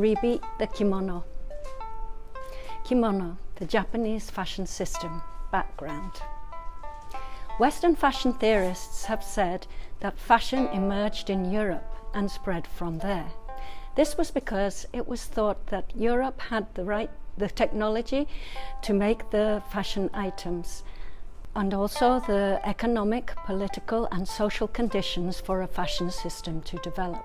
rebeat the kimono. Kimono, the Japanese fashion system. Background. Western fashion theorists have said that fashion emerged in Europe and spread from there. This was because it was thought that Europe had the technology to make the fashion items, and also the economic, political and social conditions for a fashion system to develop.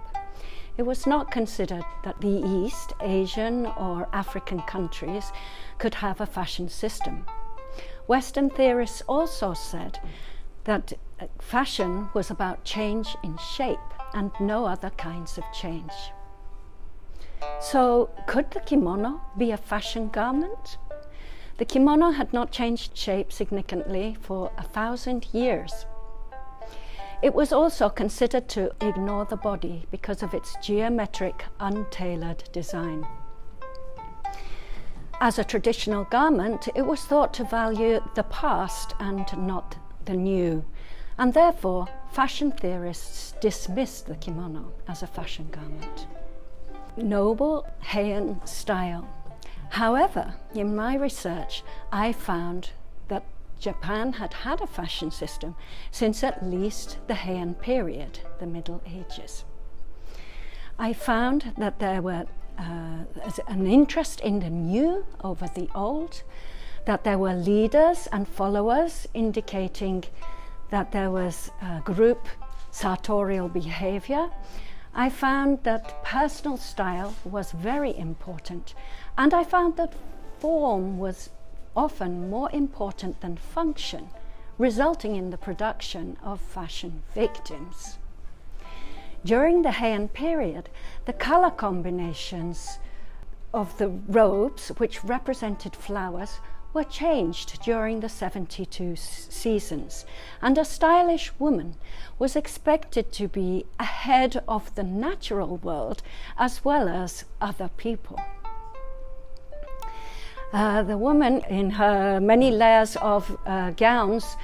It was not considered that the East Asian or African countries could have a fashion system. Western theorists also said that fashion was about change in shape and no other kinds of change. So, could the kimono be a fashion garment? The kimono had not changed shape significantly for 1,000 years. It was also considered to ignore the body because of its geometric, untailored design. As a traditional garment, it was thought to value the past and not the new, and therefore fashion theorists dismissed the kimono as a fashion garment. Noble Heian style. However, in my research, I found that Japan had had a fashion system since at least the Heian period, the Middle Ages. I found that there were an interest in the new over the old, that there were leaders and followers indicating that there was group sartorial behavior. I found that personal style was very important, and I found that form was often more important than function, resulting in the production of fashion victims. During the Heian period, the color combinations of the robes, which represented flowers, were changed during the 72 seasons, and a stylish woman was expected to be ahead of the natural world as well as other people. The woman, in her many layers of gowns,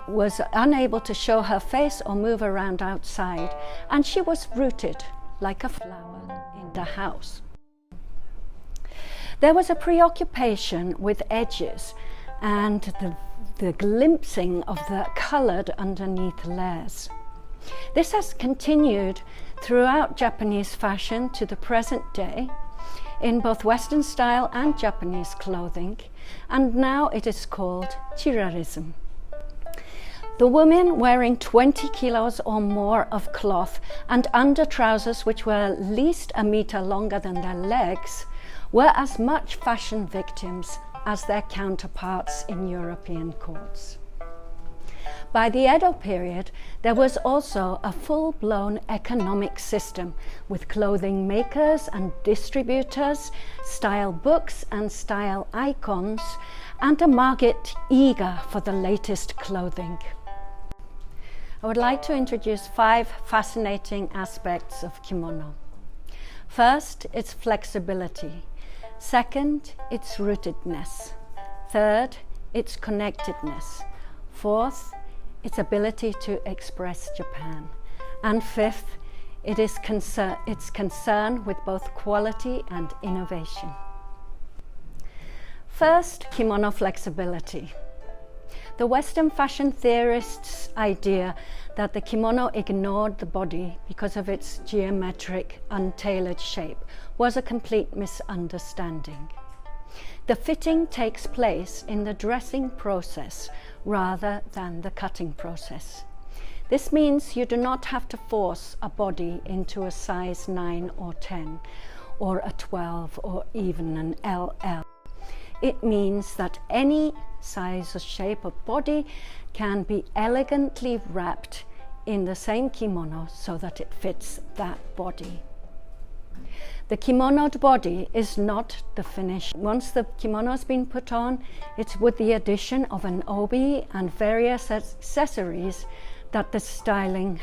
was unable to show her face or move around outside, and she was rooted like a flower in the house. There was a preoccupation with edges and the glimpsing of the coloured underneath layers. This has continued throughout Japanese fashion to the present day, in both Western style and Japanese clothing, and now it is called chirarism. The women wearing 20 kilos or more of cloth and under trousers which were at least a metre longer than their legs were as much fashion victims as their counterparts in European courts. By the Edo period, there was also a full-blown economic system with clothing makers and distributors, style books and style icons, and a market eager for the latest clothing. I would like to introduce 5 fascinating aspects of kimono. First, its flexibility. Second, its rootedness. Third, its connectedness. Fourth, its ability to express Japan. And fifth, its concern with both quality and innovation. First, kimono flexibility. The Western fashion theorists' idea that the kimono ignored the body because of its geometric, untailored shape was a complete misunderstanding. The fitting takes place in the dressing process rather than the cutting process. This means you do not have to force a body into a size 9 or 10, or a 12, or even an LL. It means that any size or shape of body can be elegantly wrapped in the same kimono so that it fits that body. The kimonoed body is not the finish. Once the kimono has been put on, it's with the addition of an obi and various accessories that the styling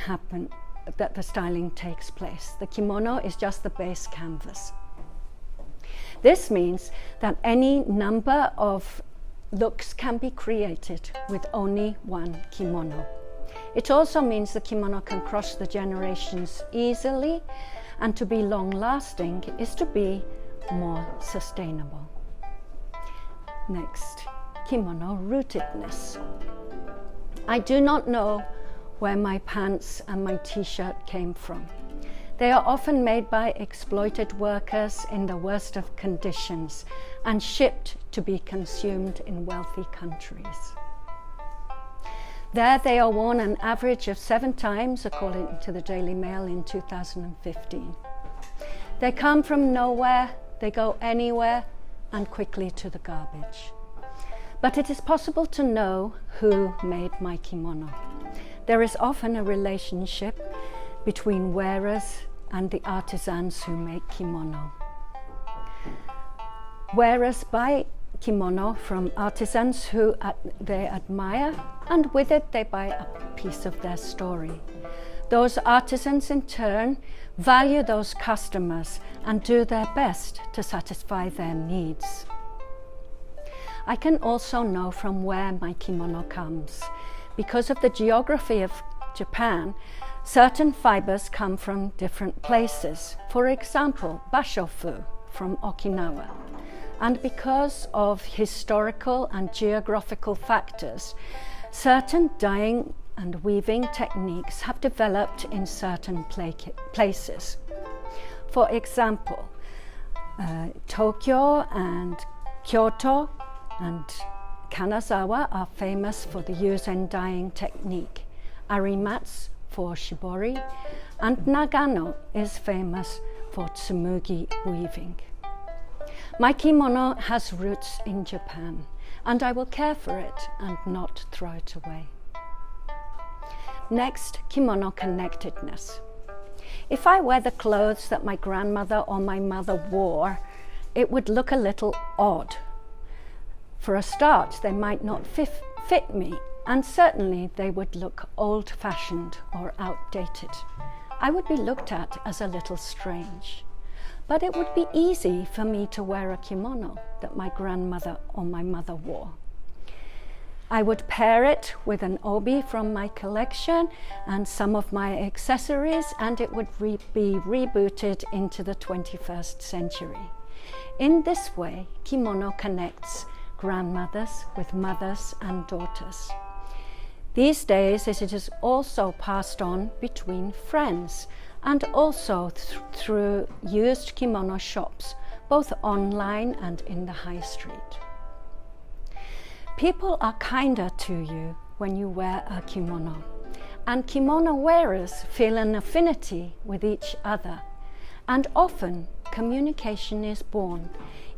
takes place. The kimono is just the base canvas. This means that any number of looks can be created with only one kimono. It also means the kimono can cross the generations easily, and to be long-lasting is to be more sustainable. Next, Kimono Rootedness. I do not know where my pants and my t-shirt came from. They are often made by exploited workers in the worst of conditions and shipped to be consumed in wealthy countries. There they are worn an average of 7 times, according to the Daily Mail in 2015. They come from nowhere, they go anywhere, and quickly to the garbage. But it is possible to know who made my kimono. There is often a relationship between wearers and the artisans who make kimono. Wearers buy kimono from artisans who they admire, and with it they buy a piece of their story. Those artisans in turn value those customers and do their best to satisfy their needs. I can also know from where my kimono comes. Because of the geography of Japan, certain fibers come from different places. For example, bashofu from Okinawa. And because of historical and geographical factors, certain dyeing and weaving techniques have developed in certain places. For example, Tokyo and Kyoto and Kanazawa are famous for the yuzen dyeing technique. Arimatsu for shibori, and Nagano is famous for tsumugi weaving. My kimono has roots in Japan, and I will care for it and not throw it away. Next, Kimono Connectedness. If I wear the clothes that my grandmother or my mother wore, it would look a little odd. For a start, they might not fit me, and certainly they would look old-fashioned or outdated. I would be looked at as a little strange. But it would be easy for me to wear a kimono that my grandmother or my mother wore. I would pair it with an obi from my collection and some of my accessories, and it would be rebooted into the 21st century. In this way, kimono connects grandmothers with mothers and daughters. These days it is also passed on between friends and also through used kimono shops, both online and in the high street. People are kinder to you when you wear a kimono, and kimono wearers feel an affinity with each other, and often communication is born,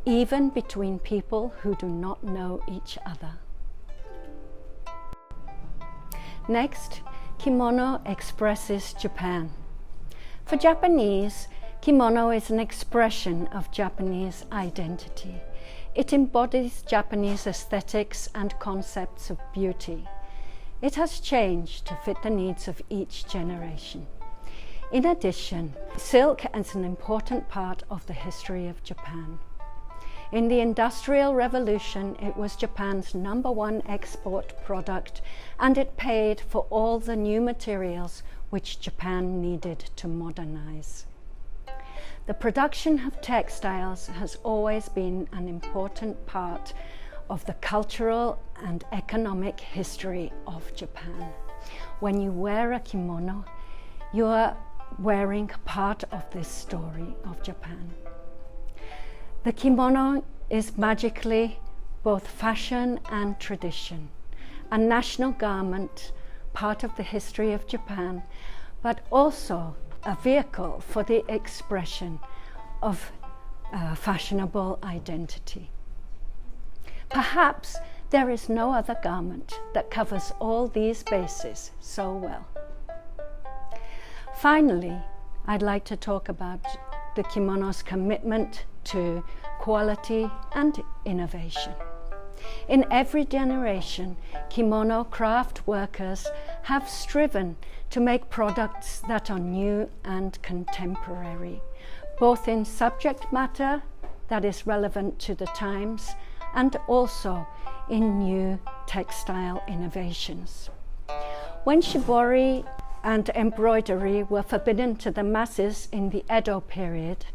even between people who do not know each other. Next, kimono expresses Japan. For Japanese, kimono is an expression of Japanese identity. It embodies Japanese aesthetics and concepts of beauty. It has changed to fit the needs of each generation. In addition, silk is an important part of the history of Japan. In the Industrial Revolution, it was Japan's #1 export product, and it paid for all the new materials which Japan needed to modernize. The production of textiles has always been an important part of the cultural and economic history of Japan. When you wear a kimono, you are wearing part of this story of Japan. The kimono is magically both fashion and tradition, a national garment, part of the history of Japan, but also a vehicle for the expression of fashionable identity. Perhaps there is no other garment that covers all these bases so well. Finally, I'd like to talk about the kimono's commitment to quality and innovation. In every generation, kimono craft workers have striven to make products that are new and contemporary, both in subject matter that is relevant to the times and also in new textile innovations. When shibori and embroidery were forbidden to the masses in the Edo period,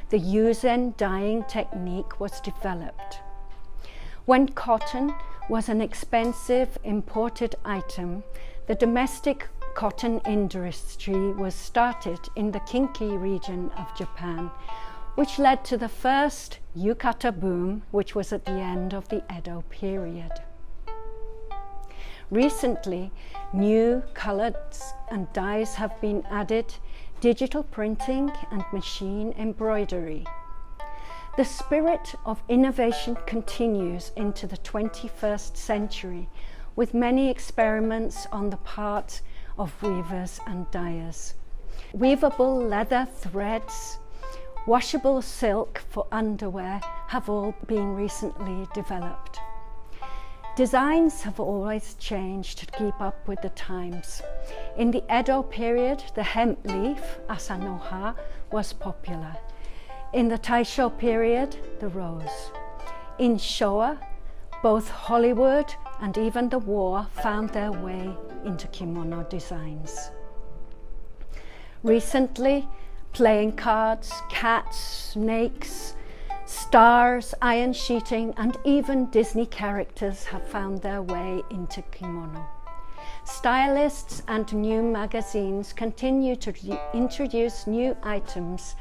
the yuzen dyeing technique was developed. When cotton was an expensive imported item, the domestic cotton industry was started in the Kinki region of Japan, which led to the first yukata boom, which was at the end of the Edo period. Recently, new colors and dyes have been added, digital printing and machine embroidery. The spirit of innovation continues into the 21st century, with many experiments on the part of weavers and dyers. Weavable leather threads, washable silk for underwear have all been recently developed. Designs have always changed to keep up with the times. In the Edo period, the hemp leaf, asanoha, was popular. In the Taisho period, the rose. In Showa, both Hollywood and even the war found their way into kimono designs. Recently, playing cards, cats, snakes, stars, iron sheeting, and even Disney characters have found their way into kimono. Stylists and new magazines continue to introduce new items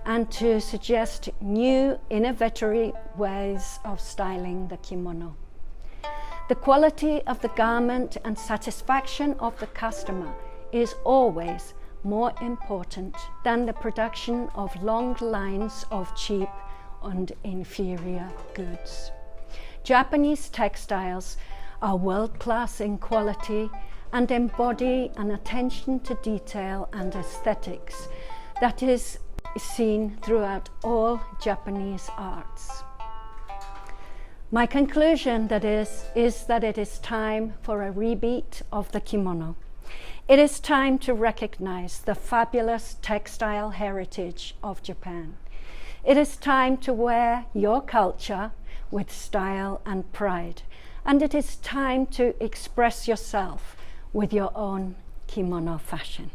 and to suggest new innovatory ways of styling the kimono. The quality of the garment and satisfaction of the customer is always more important than the production of long lines of cheap and inferior goods. Japanese textiles are world-class in quality and embody an attention to detail and aesthetics that is seen throughout all Japanese arts. My conclusion is that it is time for a rebeat of the kimono. It is time to recognize the fabulous textile heritage of Japan. It is time to wear your culture with style and pride, and it is time to express yourself with your own kimono fashion.